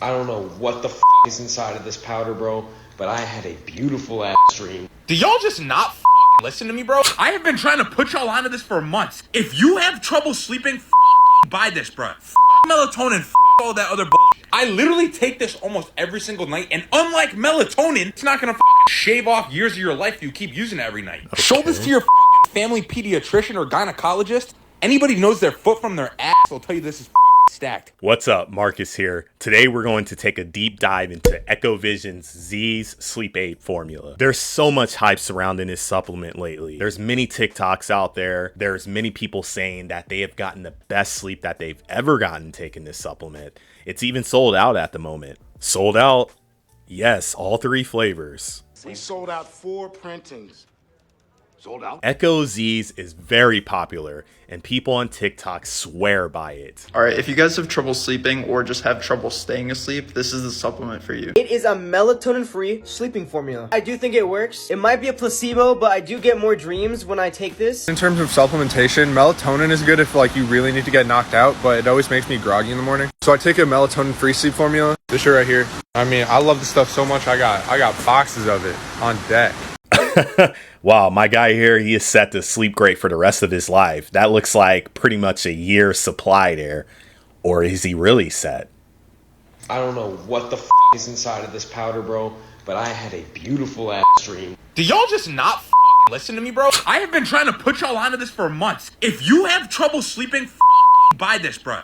I don't know what the is inside of this powder, bro, but I had a beautiful ass dream. Do y'all just not listen to me, bro? I have been trying to put y'all onto this for months. If you have trouble sleeping, buy this, bro. Melatonin, all that other bullshit. I literally take this almost every single night, and unlike melatonin, it's not gonna shave off years of your life if you keep using it every night. Okay. Show this to your family pediatrician or gynecologist. Anybody who knows their foot from their ass will tell you this is stacked. What's up, Marcus here. Today we're going to take a deep dive into Ekkovision's Z's sleep aid formula. There's so much hype surrounding this supplement lately. There's many TikToks out there. There's many people saying that they have gotten the best sleep that they've ever gotten taking this supplement. It's even sold out at the moment. Sold out? Yes, all 3 flavors. We sold out 4 printings. Sold out? Ekko Z's is very popular, and people on TikTok swear by it. Alright, if you guys have trouble sleeping or just have trouble staying asleep, this is the supplement for you. It is a melatonin-free sleeping formula. I do think it works. It might be a placebo, but I do get more dreams when I take this. In terms of supplementation, melatonin is good if you really need to get knocked out, but it always makes me groggy in the morning. So I take a melatonin-free sleep formula. This shit right here. I mean, I love this stuff so much. I got boxes of it on deck. Wow, my guy here, he is set to sleep great for the rest of his life. That looks like pretty much a year's supply there. Or is he really set? I don't know what the is inside of this powder, bro, but I had a beautiful ass dream. Do y'all just not listen to me, bro? I have been trying to put y'all onto this for months. If you have trouble sleeping, buy this, bro.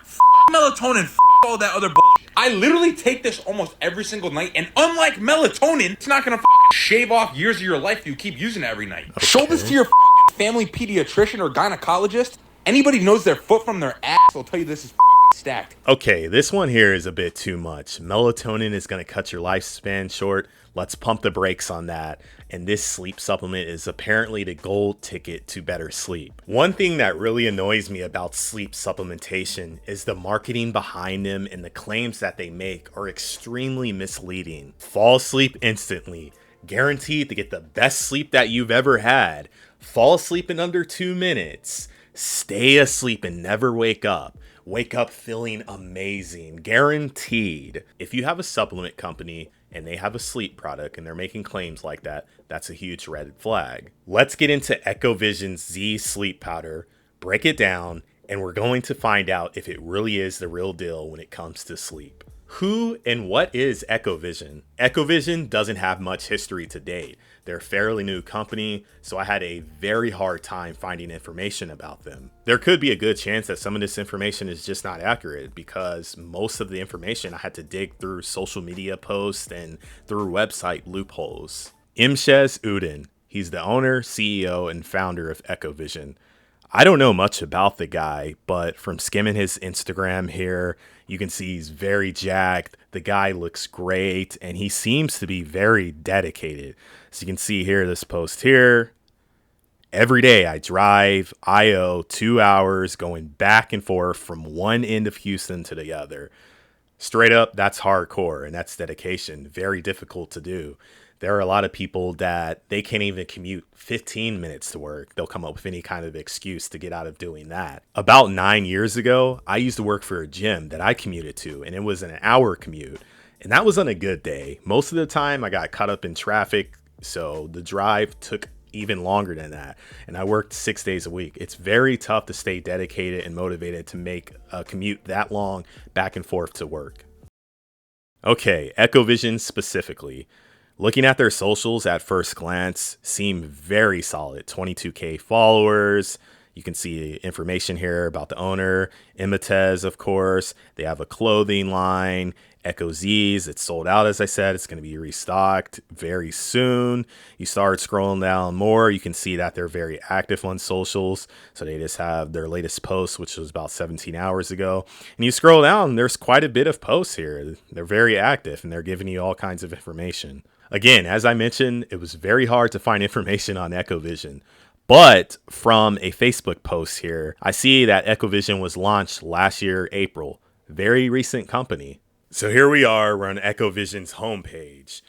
Melatonin, all that other bullshit. I literally take this almost every single night, and unlike melatonin, it's not gonna shave off years of your life if you keep using it every night. Okay. Show this to your family pediatrician or gynecologist. Anybody who knows their foot from their ass will tell you this is stacked. Okay, this one here is a bit too much. Melatonin is going to cut your lifespan short. Let's pump the brakes on that. And this sleep supplement is apparently the gold ticket to better sleep. One thing that really annoys me about sleep supplementation is the marketing behind them, and the claims that they make are extremely misleading. Fall asleep instantly. Guaranteed to get the best sleep that you've ever had. Fall asleep in under 2 minutes. Stay asleep and never wake up. Wake up feeling amazing. Guaranteed. If you have a supplement company and they have a sleep product and they're making claims like that, that's a huge red flag. Let's get into Ekkovision's Z sleep powder, break it down, and we're going to find out if it really is the real deal when it comes to sleep. Who and what is Ekkovision? Ekkovision doesn't have much history to date. They're a fairly new company, so I had a very hard time finding information about them. There could be a good chance that some of this information is just not accurate, because most of the information I had to dig through social media posts and through website loopholes. Imshez Udin, he's the owner, CEO, and founder of Ekkovision. I don't know much about the guy, but from skimming his Instagram here, you can see he's very jacked. The guy looks great, and he seems to be very dedicated. So you can see here, this post here. Every day I drive IO 2 hours going back and forth from one end of Houston to the other. Straight up, that's hardcore, and that's dedication. Very difficult to do. There are a lot of people that they can't even commute 15 minutes to work. They'll come up with any kind of excuse to get out of doing that. About 9 years ago, I used to work for a gym that I commuted to, and it was an hour commute. And that was on a good day. Most of the time, I got caught up in traffic, so the drive took even longer than that. And I worked 6 days a week. It's very tough to stay dedicated and motivated to make a commute that long back and forth to work. Okay, Ekkovision specifically. Looking at their socials at first glance, seem very solid. 22K followers. You can see information here about the owner, Imatez, of course. They have a clothing line, Ekko Z's. It's sold out, as I said. It's going to be restocked very soon. You start scrolling down more, you can see that they're very active on socials. So they just have their latest post, which was about 17 hours ago. And you scroll down, there's quite a bit of posts here. They're very active, and they're giving you all kinds of information. Again, as I mentioned, it was very hard to find information on Ekkovision. But from a Facebook post here, I see that Ekkovision was launched last year, April. Very recent company. So here we are, we're on Ekkovision's homepage.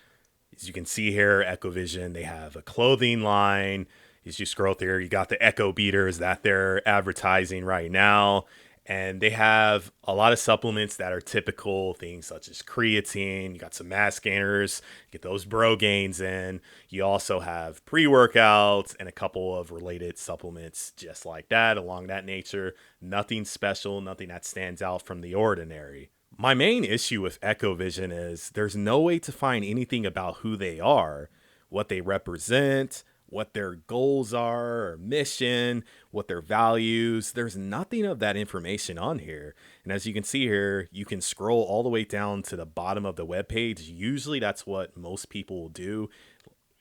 As you can see here, Ekkovision, they have a clothing line. As you scroll through, you got the Ekko beaters that they're advertising right now. And they have a lot of supplements that are typical, things such as creatine. You got some mass gainers, get those bro gains in. You also have pre-workouts and a couple of related supplements just like that, along that nature. Nothing special, nothing that stands out from the ordinary. My main issue with Ekkovision is there's no way to find anything about who they are, what they represent, what their goals are or mission, what their values. There's nothing of that information on here. And as you can see here, you can scroll all the way down to the bottom of the webpage. Usually that's what most people will do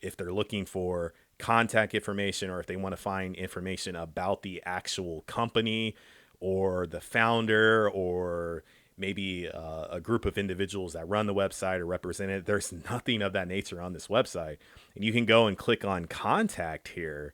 if they're looking for contact information or if they want to find information about the actual company or the founder or maybe a group of individuals that run the website or represent it. There's nothing of that nature on this website. And you can go and click on contact here,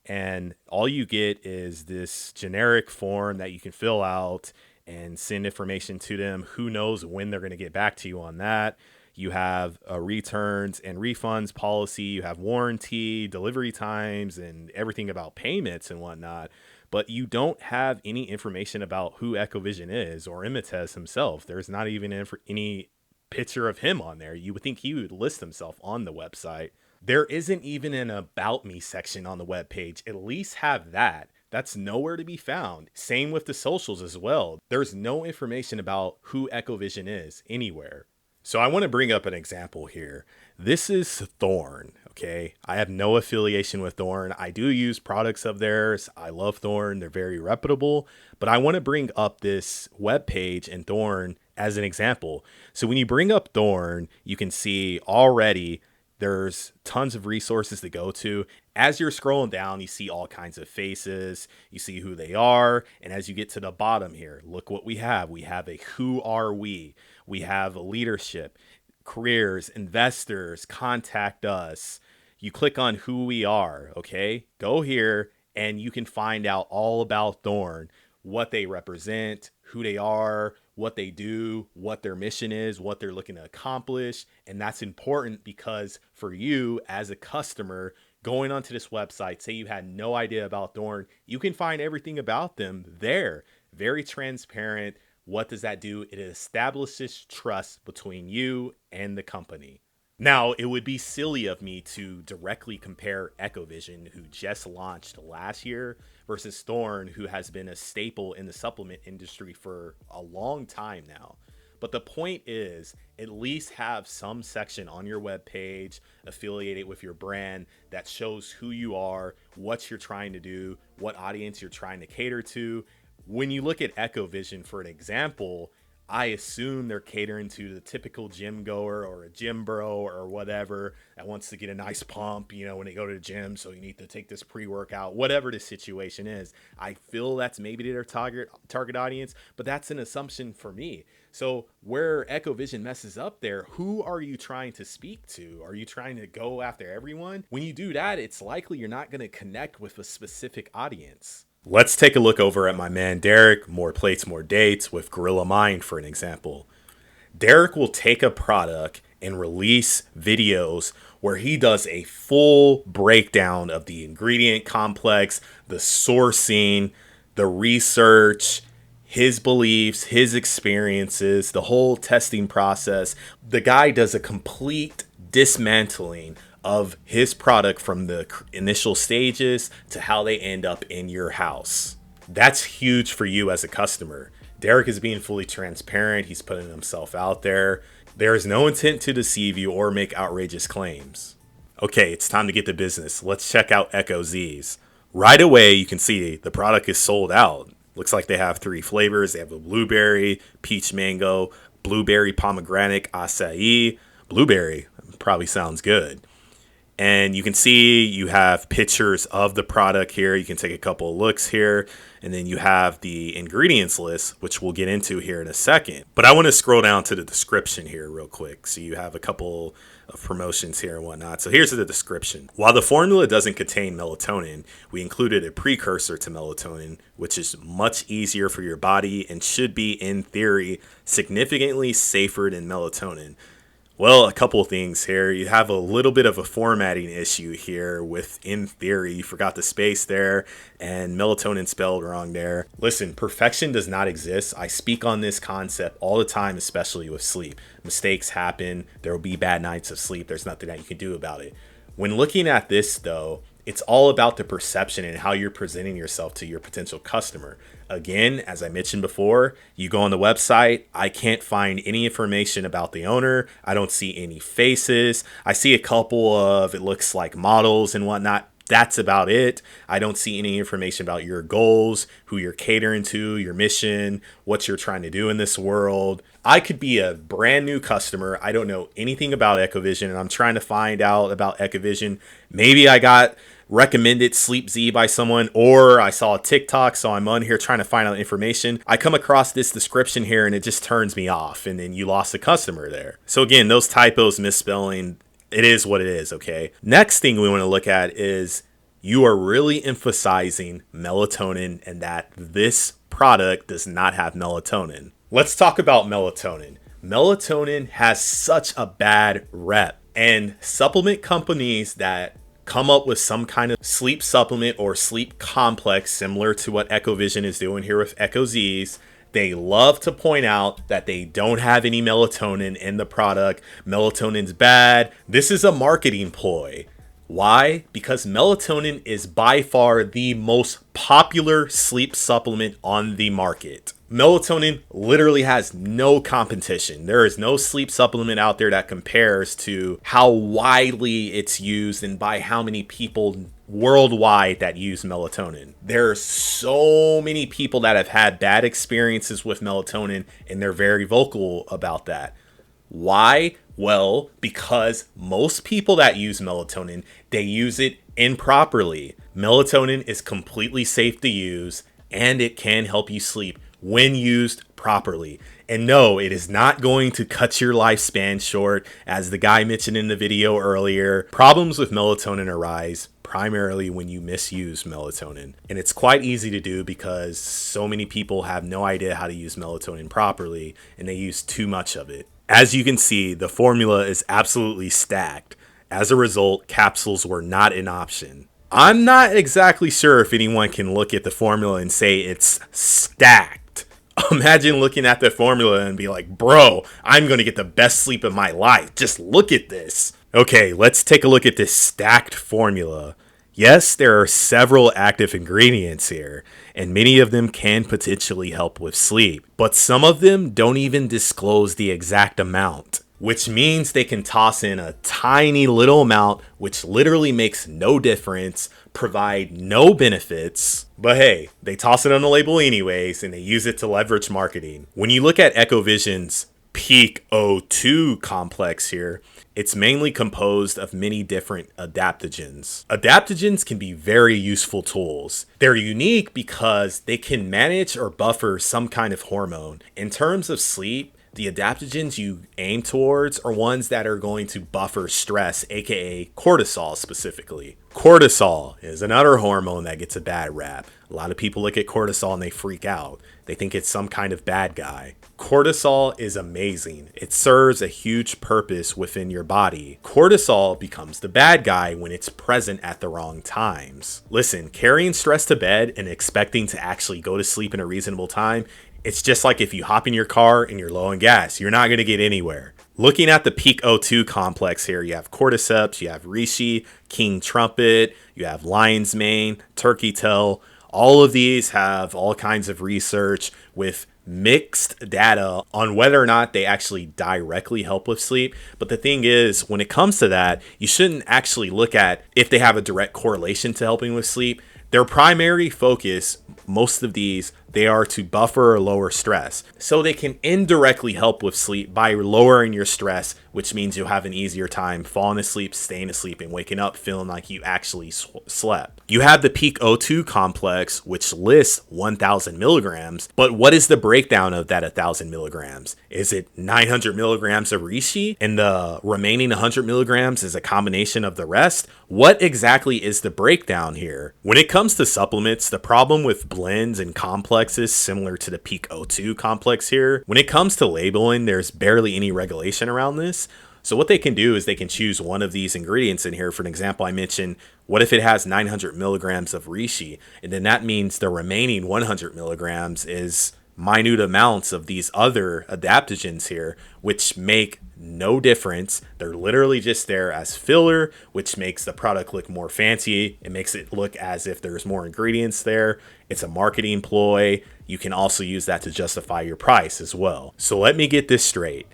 and all you get is this generic form that you can fill out and send information to them. Who knows when they're going to get back to you on that. You have a returns and refunds policy. You have warranty, delivery times, and everything about payments and whatnot. But you don't have any information about who Ekkovision is or Imates himself. There's not even any picture of him on there. You would think he would list himself on the website. There isn't even an About Me section on the webpage. At least have that. That's nowhere to be found. Same with the socials as well. There's no information about who Ekkovision is anywhere. So I want to bring up an example here. This is Thorn, okay? I have no affiliation with Thorn. I do use products of theirs. I love Thorn. They're very reputable. But I want to bring up this webpage and Thorn as an example. So when you bring up Thorn, you can see already there's tons of resources to go to. As you're scrolling down, you see all kinds of faces. You see who they are. And as you get to the bottom here, look what we have. We have a who are we? We have leadership, careers, investors, contact us. You click on who we are, okay? Go here and you can find out all about Thorn, what they represent, who they are, what they do, what their mission is, what they're looking to accomplish. And that's important because for you as a customer going onto this website, say you had no idea about Thorn, you can find everything about them there. Very transparent. What does that do? It establishes trust between you and the company. Now, it would be silly of me to directly compare Ekkovision, who just launched last year, versus Thorn, who has been a staple in the supplement industry for a long time now. But the point is, at least have some section on your webpage affiliated with your brand that shows who you are, what you're trying to do, what audience you're trying to cater to. When you look at Ekkovision, for an example, I assume they're catering to the typical gym goer or a gym bro or whatever that wants to get a nice pump, you know, when they go to the gym. So you need to take this pre-workout, whatever the situation is. I feel that's maybe their target audience, but that's an assumption for me. So where Ekkovision messes up there, who are you trying to speak to? Are you trying to go after everyone? When you do that, it's likely you're not going to connect with a specific audience. Let's take a look over at my man Derek, More Plates, More Dates, with Gorilla Mind, for an example. Derek will take a product and release videos where he does a full breakdown of the ingredient complex, the sourcing, the research, his beliefs, his experiences, the whole testing process. The guy does a complete dismantling of his product from the initial stages to how they end up in your house. That's huge for you as a customer. Derek is being fully transparent. He's putting himself out there. There is no intent to deceive you or make outrageous claims. Okay, it's time to get to business. Let's check out Ekko Z's. Right away, you can see the product is sold out. Looks like they have 3 flavors. They have a blueberry, peach mango, blueberry pomegranate, acai. Blueberry probably sounds good. And you can see you have pictures of the product here. You can take a couple of looks here. And then you have the ingredients list, which we'll get into here in a second. But I want to scroll down to the description here real quick. So you have a couple of promotions here and whatnot. So here's the description. While the formula doesn't contain melatonin, we included a precursor to melatonin, which is much easier for your body and should be, in theory, significantly safer than melatonin. Well, a couple of things here. You have a little bit of a formatting issue here with in theory. You forgot the space there and melatonin spelled wrong there. Listen, perfection does not exist. I speak on this concept all the time, especially with sleep. Mistakes happen. There will be bad nights of sleep. There's nothing that you can do about it. When looking at this, though, it's all about the perception and how you're presenting yourself to your potential customer. Again, as I mentioned before, you go on the website, I can't find any information about the owner. I don't see any faces. I see a couple of, it looks like models and whatnot. That's about it. I don't see any information about your goals, who you're catering to, your mission, what you're trying to do in this world. I could be a brand new customer. I don't know anything about Ekkovision, and I'm trying to find out about Ekkovision. Maybe I got recommended Sleep Z by someone, or I saw a TikTok, so I'm on here trying to find out information. I come across this description here and it just turns me off, and then you lost a customer there. So again, those typos, misspelling, it is what it is, okay? Next thing we want to look at is you are really emphasizing melatonin and that this product does not have melatonin. Let's talk about melatonin. Melatonin has such a bad rep, and supplement companies that come up with some kind of sleep supplement or sleep complex similar to what Ekkovision is doing here with Ekko Z's, they love to point out that they don't have any melatonin in the product. Melatonin's bad. This is a marketing ploy. Why? Because melatonin is by far the most popular sleep supplement on the market. Melatonin literally has no competition. There is no sleep supplement out there that compares to how widely it's used and by how many people worldwide that use melatonin. There are so many people that have had bad experiences with melatonin, and they're very vocal about that. Why? Well, because most people that use melatonin, they use it improperly. Melatonin is completely safe to use, and it can help you sleep when used properly. And no, it is not going to cut your lifespan short. As the guy mentioned in the video earlier, problems with melatonin arise primarily when you misuse melatonin. And it's quite easy to do because so many people have no idea how to use melatonin properly, and they use too much of it. As you can see, the formula is absolutely stacked. As a result, capsules were not an option. I'm not exactly sure if anyone can look at the formula and say it's stacked. Imagine looking at the formula and be like, bro, I'm going to get the best sleep of my life. Just look at this. Okay, let's take a look at this stacked formula. Yes, there are several active ingredients here, and many of them can potentially help with sleep, but some of them don't even disclose the exact amount, which means they can toss in a tiny little amount, which literally makes no difference, provide no benefits, but hey, they toss it on the label anyways, and they use it to leverage marketing. When you look at Ekkovision's Peak O2 complex here, it's mainly composed of many different adaptogens. Adaptogens can be very useful tools. They're unique because they can manage or buffer some kind of hormone. In terms of sleep, the adaptogens you aim towards are ones that are going to buffer stress, aka cortisol specifically. Cortisol is another hormone that gets a bad rap. A lot of people look at cortisol and they freak out. They think it's some kind of bad guy. Cortisol is amazing. It serves a huge purpose within your body. Cortisol becomes the bad guy when it's present at the wrong times. Listen, carrying stress to bed and expecting to actually go to sleep in a reasonable time, it's just like if you hop in your car and you're low on gas, you're not going to get anywhere. Looking at the Peak O2 complex here, you have cordyceps, you have reishi, king trumpet, you have lion's mane, turkey tail. All of these have all kinds of research with mixed data on whether or not they actually directly help with sleep. But the thing is, when it comes to that, you shouldn't actually look at if they have a direct correlation to helping with sleep. Their primary focus, most of these, they are to buffer or lower stress. So they can indirectly help with sleep by lowering your stress, which means you'll have an easier time falling asleep, staying asleep, and waking up feeling like you actually slept. You have the Peak O2 complex, which lists 1,000 milligrams, but what is the breakdown of that 1,000 milligrams? Is it 900 milligrams of reishi, and the remaining 100 milligrams is a combination of the rest? What exactly is the breakdown here? When it comes to supplements, the problem with blends and complexes similar to the Peak O2 complex here, when it comes to labeling, there's barely any regulation around this. So what they can do is they can choose one of these ingredients in here. For an example, I mentioned, what if it has 900 milligrams of reishi? And then that means the remaining 100 milligrams is minute amounts of these other adaptogens here, which make no difference. They're literally just there as filler, which makes the product look more fancy. It makes it look as if there's more ingredients there. It's a marketing ploy. You can also use that to justify your price as well. So let me get this straight.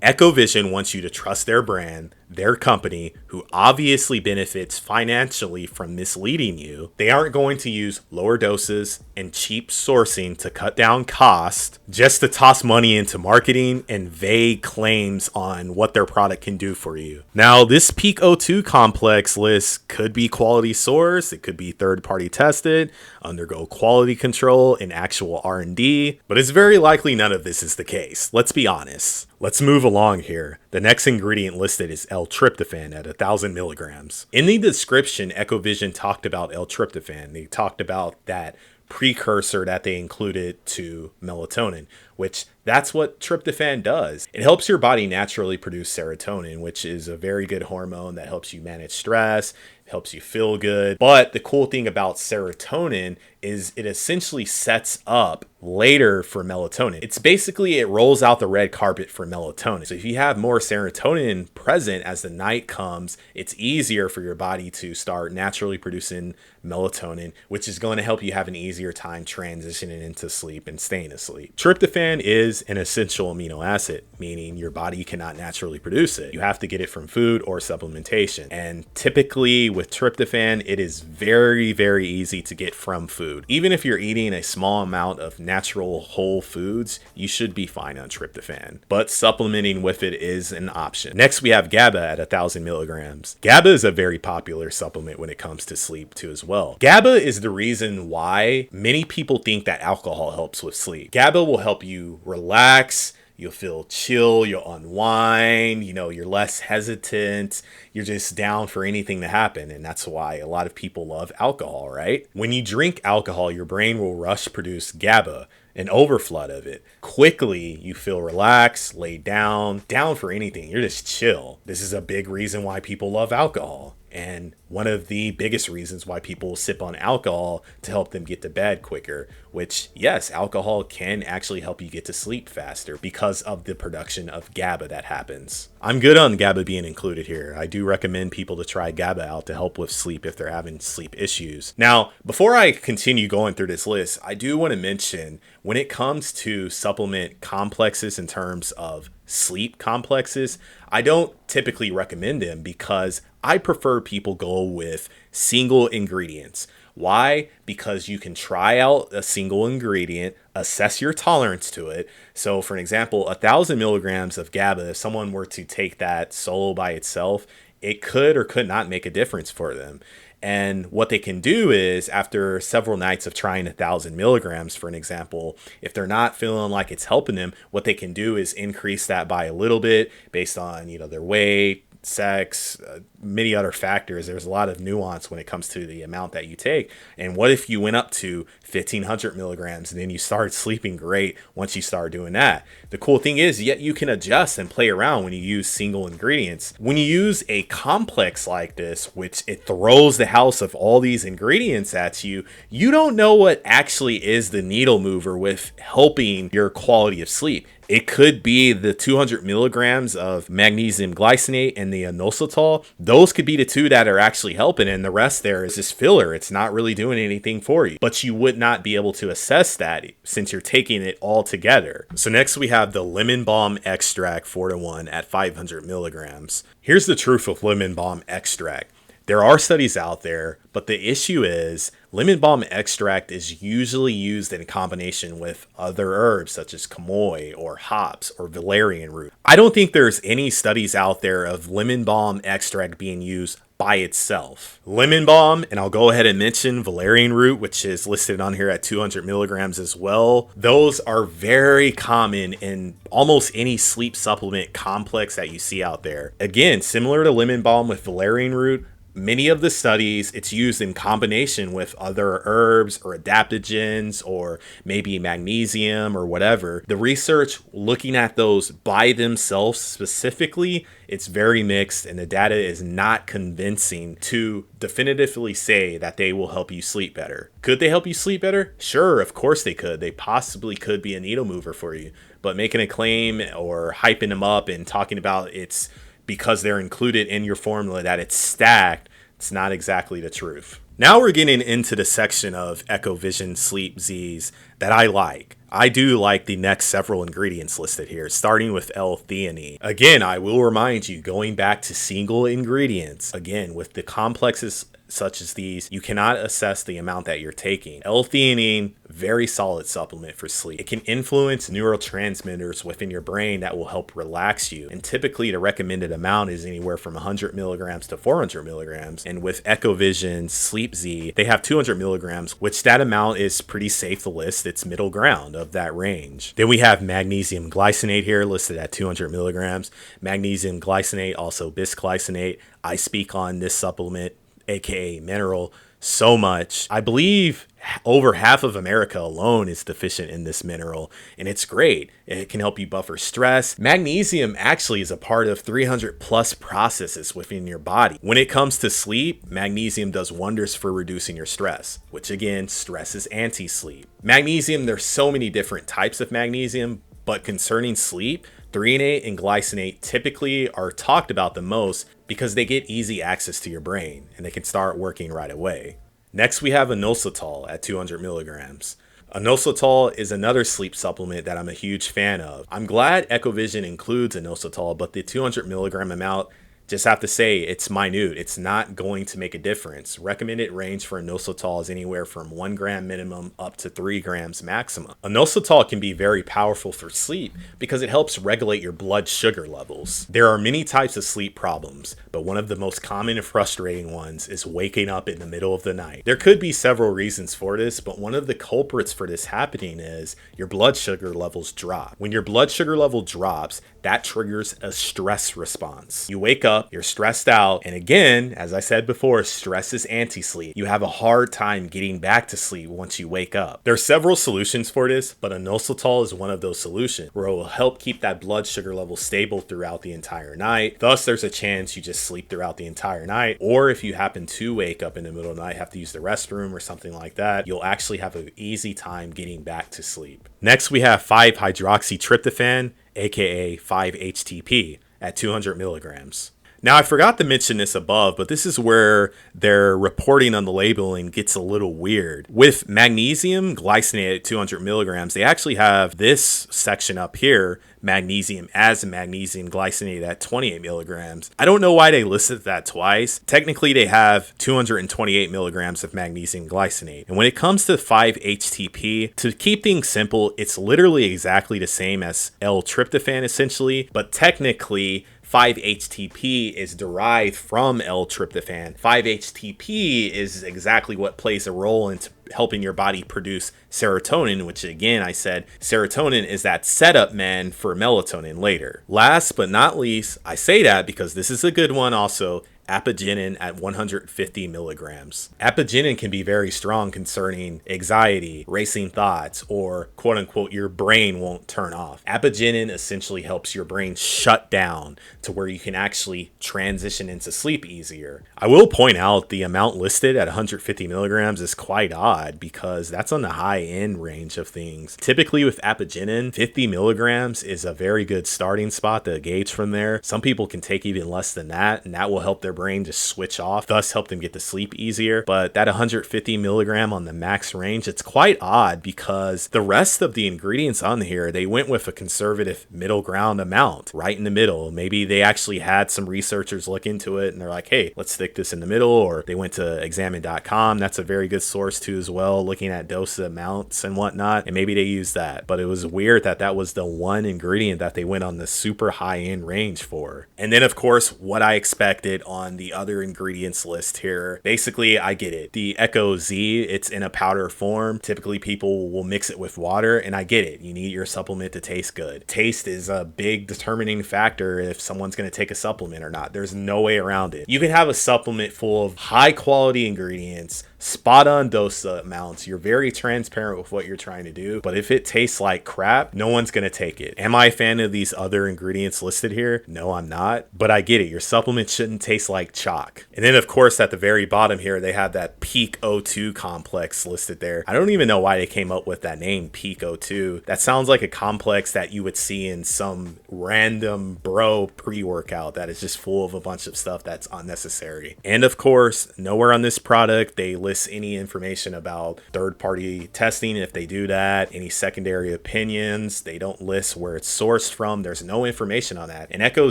Ekkovision wants you to trust their brand, their company, who obviously benefits financially from misleading you. They aren't going to use lower doses and cheap sourcing to cut down cost just to toss money into marketing and vague claims on what their product can do for you. Now, this peak O2 complex list could be quality source, it could be third-party tested, undergo quality control and actual R&D, but it's very likely none of this is the case. Let's be honest. Let's move along here. The next ingredient listed is L-Tryptophan at 1,000 milligrams. In the description, Ekkovision talked about L-Tryptophan. They talked about that precursor that they included to melatonin, which that's what tryptophan does. It helps your body naturally produce serotonin, which is a very good hormone that helps you manage stress, helps you feel good. But the cool thing about serotonin is it essentially sets up later for melatonin. It's basically, it rolls out the red carpet for melatonin. So if you have more serotonin present as the night comes, it's easier for your body to start naturally producing melatonin, which is going to help you have an easier time transitioning into sleep and staying asleep. Tryptophan is an essential amino acid, meaning your body cannot naturally produce it. You have to get it from food or supplementation. And typically with tryptophan, it is very, very easy to get from food. Even if you're eating a small amount of natural whole foods, you should be fine on tryptophan, but supplementing with it is an option. Next, we have GABA at 1,000 milligrams. GABA is a very popular supplement when it comes to sleep too as well. GABA is the reason why many people think that alcohol helps with sleep. GABA will help you relax, you'll feel chill, you'll unwind, you're less hesitant, you're just down for anything to happen. And that's why a lot of people love alcohol, right? When you drink alcohol, your brain will rush produce GABA, an overflood of it. Quickly, you feel relaxed, laid down for anything. You're just chill. This is a big reason why people love alcohol. And one of the biggest reasons why people sip on alcohol to help them get to bed quicker, which, yes, alcohol can actually help you get to sleep faster because of the production of GABA that happens. I'm good on GABA being included here. I do recommend people to try GABA out to help with sleep if they're having sleep issues. Now, before I continue going through this list, I do want to mention when it comes to supplement complexes in terms of sleep complexes, I don't typically recommend them because I prefer people go with single ingredients. Why? Because you can try out a single ingredient, assess your tolerance to it. So for an example, 1,000 milligrams of GABA, if someone were to take that solo by itself, it could or could not make a difference for them. And what they can do is, after several nights of trying 1,000 milligrams, for an example, if they're not feeling like it's helping them, what they can do is increase that by a little bit based on, their weight, sex, many other factors. There's a lot of nuance when it comes to the amount that you take. And what if you went up to 1,500 milligrams and then you start sleeping great once you start doing that? The cool thing is, yet you can adjust and play around when you use single ingredients. When you use a complex like this, which it throws the house of all these ingredients at you, you don't know what actually is the needle mover with helping your quality of sleep. It could be the 200 milligrams of magnesium glycinate and the inositol. Those could be the two that are actually helping, and the rest there is just filler. It's not really doing anything for you, but you would not be able to assess that since you're taking it all together. So next we have the lemon balm extract 4-to-1 at 500 milligrams. Here's the truth with lemon balm extract. There are studies out there, but the issue is lemon balm extract is usually used in combination with other herbs such as chamoy or hops or valerian root. I don't think there's any studies out there of lemon balm extract being used by itself. Lemon balm, and I'll go ahead and mention valerian root, which is listed on here at 200 milligrams as well. Those are very common in almost any sleep supplement complex that you see out there. Again, similar to lemon balm with valerian root, Many of the studies, it's used in combination with other herbs or adaptogens or maybe magnesium or whatever. The research looking at those by themselves specifically, it's very mixed, and the data is not convincing to definitively say that they will help you sleep better. Could they help you sleep better? Sure, of course they could. They possibly could be a needle mover for you. But making a claim or hyping them up and talking about it's because they're included in your formula that it's stacked, it's not exactly the truth. Now we're getting into the section of Ekkovision Sleep Z's that I like. I do like the next several ingredients listed here, starting with L-Theanine. Again, I will remind you, going back to single ingredients, again, with the complexes such as these, you cannot assess the amount that you're taking. L-Theanine, very solid supplement for sleep. It can influence neurotransmitters within your brain that will help relax you. And typically the recommended amount is anywhere from 100 milligrams to 400 milligrams. And with Ekkovision Sleep Z, they have 200 milligrams, which that amount is pretty safe to list. It's middle ground of that range. Then we have magnesium glycinate here listed at 200 milligrams. Magnesium glycinate, also bisglycinate. I speak on this supplement, aka mineral, so much. I believe over half of America alone is deficient in this mineral, and it's great. It can help you buffer stress. Magnesium actually is a part of 300 plus processes within your body. When it comes to sleep, magnesium does wonders for reducing your stress, which again, stress is anti-sleep. Magnesium, there's so many different types of magnesium, but concerning sleep, threonate and glycinate typically are talked about the most because they get easy access to your brain and they can start working right away. Next, we have Inositol at 200 milligrams. Inositol is another sleep supplement that I'm a huge fan of. I'm glad Ekkovision includes Inositol, but the 200 milligram amount, just have to say it's minute. It's not going to make a difference. Recommended range for inositol is anywhere from 1 gram minimum up to 3 grams maximum. Inositol can be very powerful for sleep because it helps regulate your blood sugar levels. There are many types of sleep problems, but one of the most common and frustrating ones is waking up in the middle of the night. There could be several reasons for this, but one of the culprits for this happening is your blood sugar levels drop. When your blood sugar level drops, that triggers a stress response. You wake up, you're stressed out, and again, as I said before, stress is anti-sleep. You have a hard time getting back to sleep once you wake up. There are several solutions for this, but inositol is one of those solutions where it will help keep that blood sugar level stable throughout the entire night. Thus, there's a chance you just sleep throughout the entire night, or if you happen to wake up in the middle of the night, have to use the restroom or something like that, you'll actually have an easy time getting back to sleep. Next, we have 5-hydroxytryptophan, aka 5-HTP, at 200 milligrams. Now, I forgot to mention this above, but this is where their reporting on the labeling gets a little weird. With magnesium glycinate at 200 milligrams, they actually have this section up here, magnesium as magnesium glycinate at 28 milligrams. I don't know why they listed that twice. Technically, they have 228 milligrams of magnesium glycinate. And when it comes to 5-HTP, to keep things simple, it's literally exactly the same as L-Tryptophan essentially, but technically, 5-HTP is derived from L-Tryptophan. 5-HTP is exactly what plays a role in helping your body produce serotonin, which again, I said, serotonin is that setup man for melatonin later. Last but not least, I say that because this is a good one also, Apigenin at 150 milligrams. Apigenin can be very strong concerning anxiety, racing thoughts, or quote unquote, your brain won't turn off. Apigenin essentially helps your brain shut down to where you can actually transition into sleep easier. I will point out the amount listed at 150 milligrams is quite odd because that's on the high end range of things. Typically with Apigenin, 50 milligrams is a very good starting spot to gauge from there. Some people can take even less than that, and that will help their brain just switch off, thus help them get to sleep easier. But that 150 milligram on the max range, it's quite odd because the rest of the ingredients on here, they went with a conservative middle ground amount, right in the middle. Maybe they actually had some researchers look into it and they're like, hey, let's stick this in the middle, or they went to examine.com. That's a very good source too as well, looking at dose amounts and whatnot, and maybe they used that. But it was weird that that was the one ingredient that they went on the super high end range for. And then of course, what I expected on on the other ingredients list here. Basically, I get it. The Ekko Z, it's in a powder form. Typically, people will mix it with water, and I get it. You need your supplement to taste good. Taste is a big determining factor if someone's going to take a supplement or not. There's no way around it. You can have a supplement full of high quality ingredients, spot on dose amounts. You're very transparent with what you're trying to do, but if it tastes like crap, no one's going to take it. Am I a fan of these other ingredients listed here? No, I'm not, but I get it. Your supplement shouldn't taste like chalk. And then of course at the very bottom here, they have that peak O2 complex listed there. I don't even know why they came up with that name, peak O2. That sounds like a complex that you would see in some random bro pre-workout that is just full of a bunch of stuff that's unnecessary. And of course, nowhere on this product they list any information about third-party testing if they do that, any secondary opinions. They don't list where it's sourced from. There's no information on that. And Ekko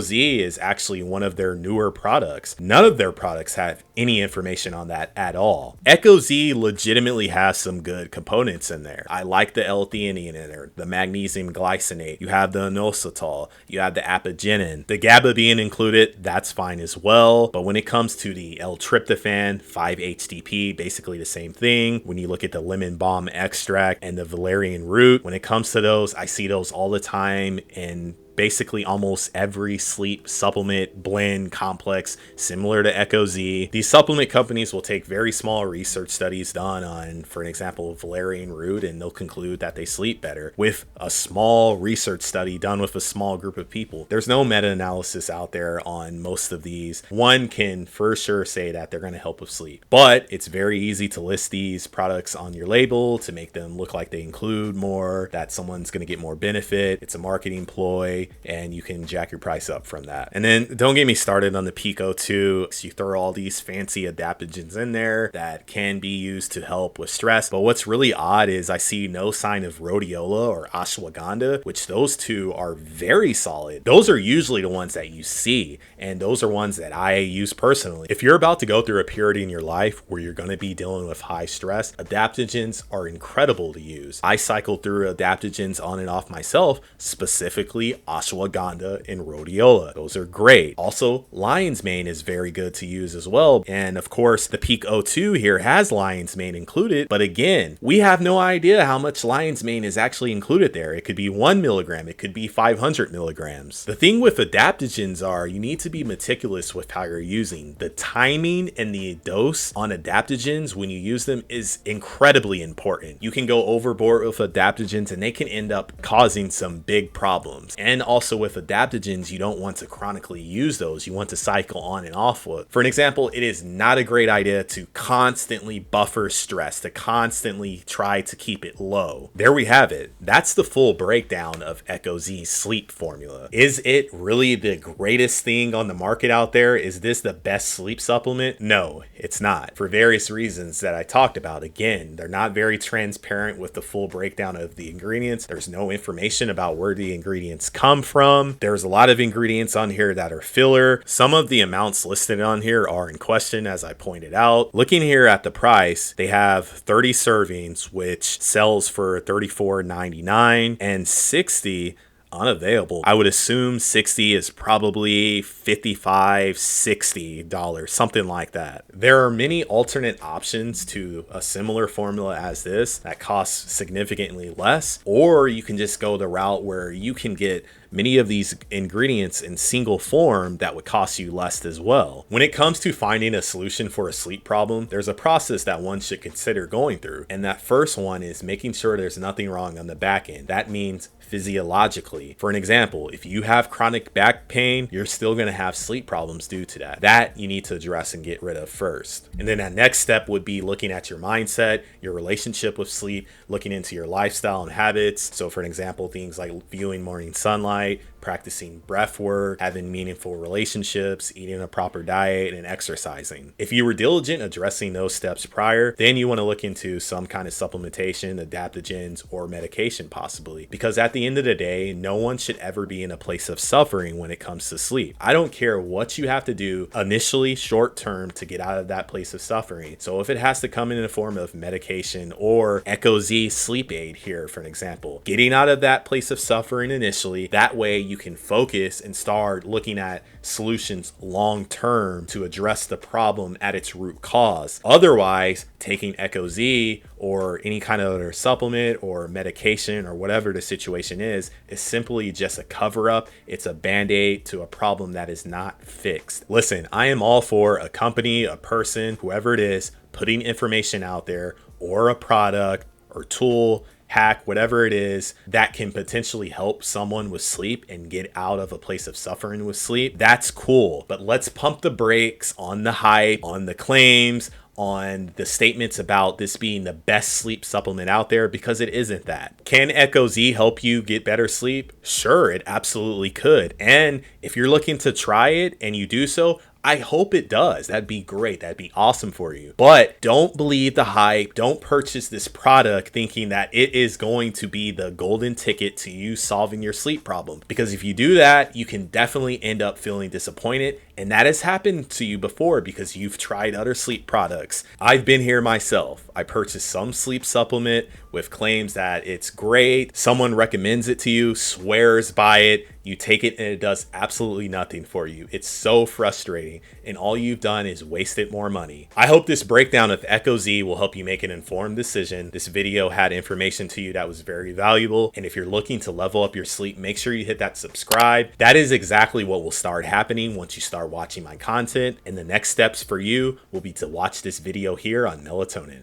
Z is actually one of their newer products. None of their products have any information on that at all. Ekko Z legitimately has some good components in there. I like the L-Theanine in there, the magnesium glycinate. You have the Inositol. You have the Apigenin. The GABA being included, that's fine as well. But when it comes to the L-Tryptophan, 5-HTP, basically the same thing. When you look at the lemon balm extract and the Valerian root, when it comes to those, I see those all the time in basically almost every sleep supplement blend complex similar to Ekko Z. These supplement companies will take very small research studies done on, for an example, Valerian root, and they'll conclude that they sleep better with a small research study done with a small group of people. There's no meta-analysis out there on most of these. One can for sure say that they're going to help with sleep, but it's very easy to list these products on your label to make them look like they include more, that someone's going to get more benefit. It's a marketing ploy, and you can jack your price up from that. And then don't get me started on the Pico 2. So you throw all these fancy adaptogens in there that can be used to help with stress. But what's really odd is I see no sign of rhodiola or ashwagandha, which those two are very solid. Those are usually the ones that you see, and those are ones that I use personally. If you're about to go through a period in your life where you're going to be dealing with high stress, adaptogens are incredible to use. I cycle through adaptogens on and off myself, specifically ashwagandha and rhodiola. Those are great. Also, lion's mane is very good to use as well. And of course, the Peak O2 here has lion's mane included. But again, we have no idea how much lion's mane is actually included there. It could be 1 milligram. It could be 500 milligrams. The thing with adaptogens are you need to be meticulous with how you're using. The timing and the dose on adaptogens when you use them is incredibly important. You can go overboard with adaptogens and they can end up causing some big problems. And also with adaptogens, you don't want to chronically use those. You want to cycle on and off with. For an example, it is not a great idea to constantly buffer stress, to constantly try to keep it low. There we have it. That's the full breakdown of Ekko Z's sleep formula. Is it really the greatest thing on the market out there? Is this the best sleep supplement? No, it's not. For various reasons that I talked about. Again, they're not very transparent with the full breakdown of the ingredients. There's no information about where the ingredients come from. There's a lot of ingredients on here that are filler. Some of the amounts listed on here are in question, as I pointed out. Looking here at the price, they have 30 servings, which sells for $34.99, and 60 unavailable. I would assume 60 is probably $55, $60, something like that. There are many alternate options to a similar formula as this that costs significantly less, or you can just go the route where you can get many of these ingredients in single form that would cost you less as well. When it comes to finding a solution for a sleep problem, there's a process that one should consider going through. And that first one is making sure there's nothing wrong on the back end. That means physiologically. For an example, if you have chronic back pain, you're still going to have sleep problems due to that. That you need to address and get rid of first. And then that next step would be looking at your mindset, your relationship with sleep, looking into your lifestyle and habits. So for an example, things like viewing morning sunlight, practicing breath work, having meaningful relationships, eating a proper diet, and exercising. If you were diligent addressing those steps prior, then you want to look into some kind of supplementation, adaptogens, or medication possibly. Because at the end of the day, no one should ever be in a place of suffering when it comes to sleep. I don't care what you have to do initially short term to get out of that place of suffering. So if it has to come in the form of medication or Ekko Z sleep aid here, for an example, getting out of that place of suffering initially, that way you you can focus and start looking at solutions long term to address the problem at its root cause. Otherwise, taking Ekko Z or any kind of other supplement or medication or whatever the situation is simply just a cover up. It's a band-aid to a problem that is not fixed. Listen, I am all for a company, a person, whoever it is, putting information out there or a product or tool, hack, whatever it is that can potentially help someone with sleep and get out of a place of suffering with sleep. That's cool, but let's pump the brakes on the hype, on the claims, on the statements about this being the best sleep supplement out there, because it isn't that. Can Ekko Z help you get better sleep? Sure, it absolutely could. And if you're looking to try it and you do so, I hope it does. That'd be great. That'd be awesome for you. But don't believe the hype. Don't purchase this product thinking that it is going to be the golden ticket to you solving your sleep problem. Because if you do that, you can definitely end up feeling disappointed. And that has happened to you before because you've tried other sleep products. I've been here myself. I purchased some sleep supplement with claims that it's great. Someone recommends it to you, swears by it. You take it and it does absolutely nothing for you. It's so frustrating, and all you've done is wasted more money. I hope this breakdown of Ekko Z will help you make an informed decision. This video had information to you that was very valuable, and if you're looking to level up your sleep, make sure you hit that subscribe. That is exactly what will start happening once you start watching my content, and the next steps for you will be to watch this video here on melatonin.